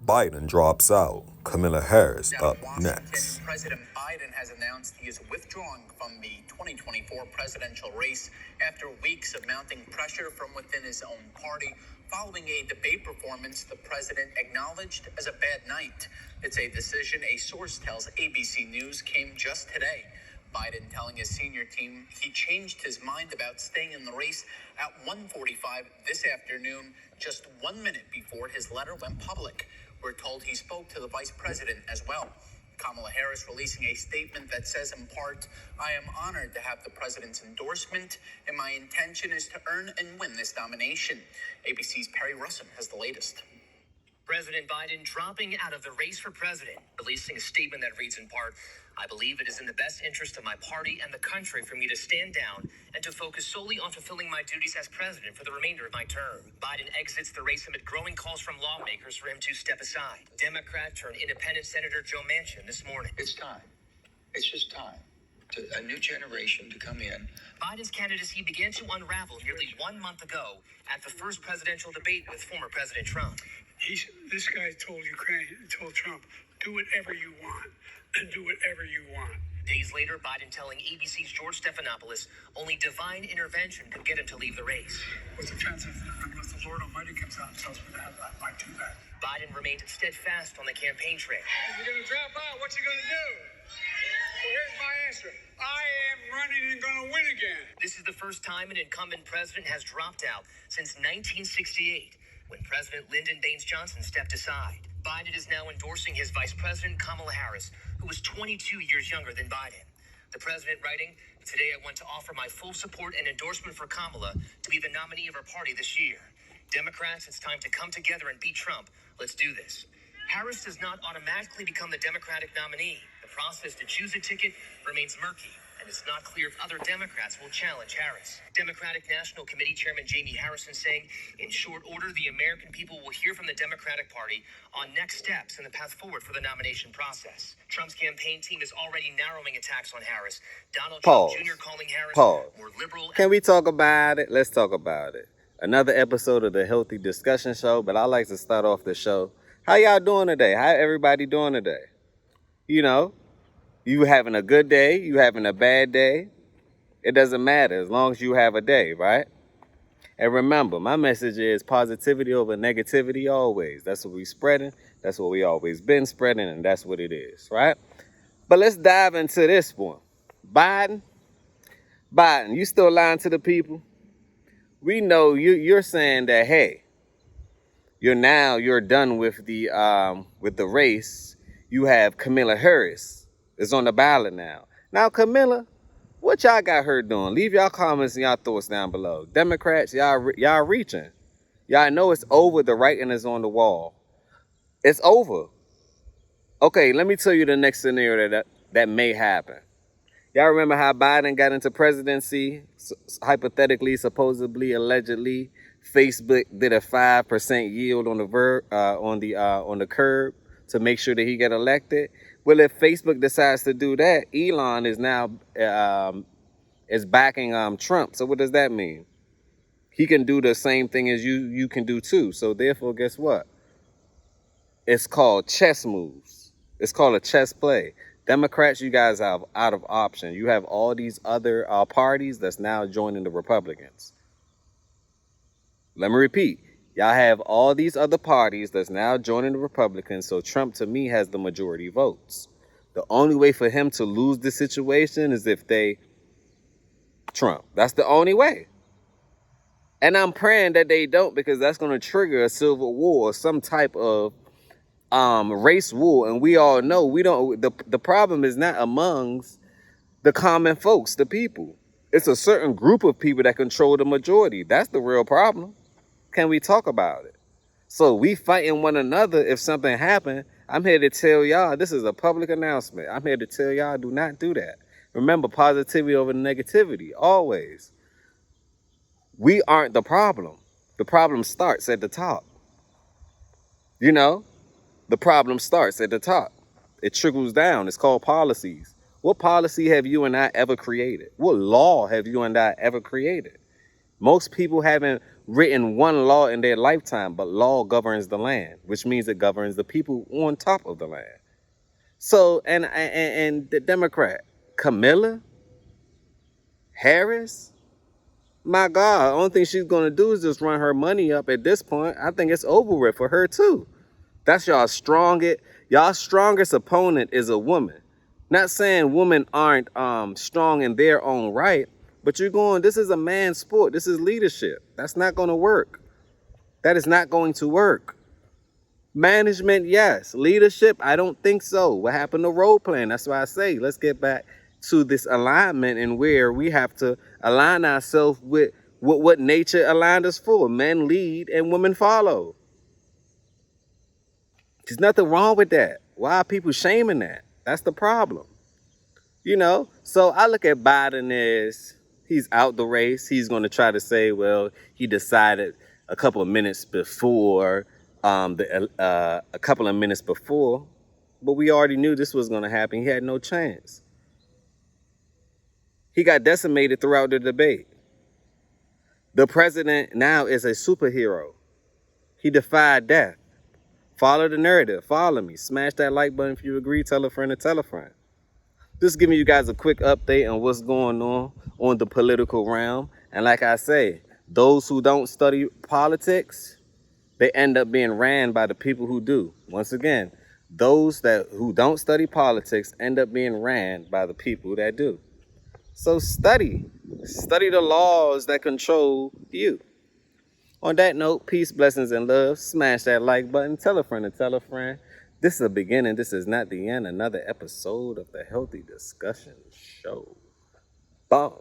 Biden drops out. Kamala Harris up next. President Biden has announced he is withdrawing from the 2024 presidential race after weeks of mounting pressure from within his own party. Following a debate performance the president acknowledged as a bad night. It's a decision a source tells ABC News came just today. Biden telling his senior team he changed his mind about staying in the race at 1:45 this afternoon, just 1 minute before his letter went public. We're told he spoke to the vice president as well. Kamala Harris releasing a statement that says in part, "I am honored to have the president's endorsement, and my intention is to earn and win this nomination." ABC's Perry Russin has the latest. President Biden dropping out of the race for president, releasing a statement that reads in part, "I believe it is in the best interest of my party and the country for me to stand down and to focus solely on fulfilling my duties as president for the remainder of my term." Biden exits the race amid growing calls from lawmakers for him to step aside. Democrat turned independent Senator Joe Manchin this morning. It's time. It's just time. To a new generation to come in. Biden's candidacy began to unravel nearly 1 month ago at the first presidential debate with former President Trump. This guy told Trump, do whatever you want, and do whatever you want. Days later, Biden telling ABC's George Stephanopoulos only divine intervention could get him to leave the race. What's the chance unless the Lord Almighty comes out and tells me that I might do that? Biden remained steadfast on the campaign trail. If you're going to drop out, what you going to do? Well, here's my answer. I am running and going to win again. This is the first time an incumbent president has dropped out since 1968, when President Lyndon Baines Johnson stepped aside. Biden is now endorsing his vice president, Kamala Harris, who was 22 years younger than Biden. The president writing, "Today I want to offer my full support and endorsement for Kamala to be the nominee of our party this year. Democrats, it's time to come together and beat Trump. Let's do this." Harris does not automatically become the Democratic nominee. The process to choose a ticket remains murky, and it's not clear if other Democrats will challenge Harris. Democratic National Committee Chairman Jamie Harrison saying, in short order, the American people will hear from the Democratic Party on next steps in the path forward for the nomination process. Trump's campaign team is already narrowing attacks on Harris. Donald Trump Jr. calling Harris more liberal. Can we talk about it? Let's talk about it. Another episode of the Healthy Discussion Show, but I like to start off the show. How y'all doing today? How everybody doing today? You know, you having a good day, you having a bad day. It doesn't matter as long as you have a day, right? And remember, my message is positivity over negativity always. That's what we spreading. That's what we always been spreading, and that's what it is, right? But let's dive into this one. Biden, you still lying to the people? We know you're saying that, hey, you're done with the race. You have Kamala Harris is on the ballot now. Now, Kamala, what y'all got her doing? Leave y'all comments and y'all thoughts down below. Democrats, y'all reaching. Y'all know it's over. The writing is on the wall. It's over. Okay, let me tell you the next scenario that may happen. Y'all remember how Biden got into presidency? Hypothetically, supposedly, allegedly, Facebook did a 5% yield on the curb to make sure that he get elected. Well, if Facebook decides to do that, Elon is now is backing Trump. So what does that mean? He can do the same thing as you can do too. So therefore, guess what? It's called chess moves. It's called a chess play. Democrats, you guys are out of option. You have all these other parties that's now joining the Republicans. Let me repeat. Y'all have all these other parties that's now joining the Republicans. So Trump, to me, has the majority votes. The only way for him to lose the situation is if Trump. That's the only way. And I'm praying that they don't, because that's going to trigger a civil war or some type of race war. And we all know the problem is not amongst the common folks, the people. It's a certain group of people that control the majority. That's the real problem. Can we talk about it? So we fighting one another. If something happened, I'm here to tell y'all, this is a public announcement. I'm here to tell y'all, do not do that. Remember, positivity over negativity, always. We aren't the problem. The problem starts at the top. You know, the problem starts at the top. It trickles down. It's called policies. What policy have you and I ever created? What law have you and I ever created? Most people haven't written one law in their lifetime, but law governs the land, which means it governs the people on top of the land. So, and the Democrat, Kamala Harris, my God, the only thing she's going to do is just run her money up at this point. I think it's over with for her too. That's y'all's strongest opponent is a woman. Not saying women aren't strong in their own right, but this is a man's sport. This is leadership. That's not going to work. That is not going to work. Management, yes. Leadership, I don't think so. What happened to role playing? That's why I say let's get back to this alignment and where we have to align ourselves with what nature aligned us for. Men lead and women follow. There's nothing wrong with that. Why are people shaming that? That's the problem. So I look at Biden as he's out the race. He's going to try to say, well, he decided a couple of minutes before, but we already knew this was going to happen. He had no chance. He got decimated throughout the debate. The president now is a superhero. He defied death. Follow the narrative. Follow me. Smash that like button if you agree. Tell a friend to tell a friend. Just giving you guys a quick update on what's going on the political realm. And like I say, those who don't study politics, they end up being ran by the people who do. Once again, those who don't study politics end up being ran by the people that do. So study the laws that control you. On that note, peace, blessings, and love. Smash that like button. Tell a friend to tell a friend. This is a beginning. This is not the end. Another episode of the Healthy Discussions Show. Boom.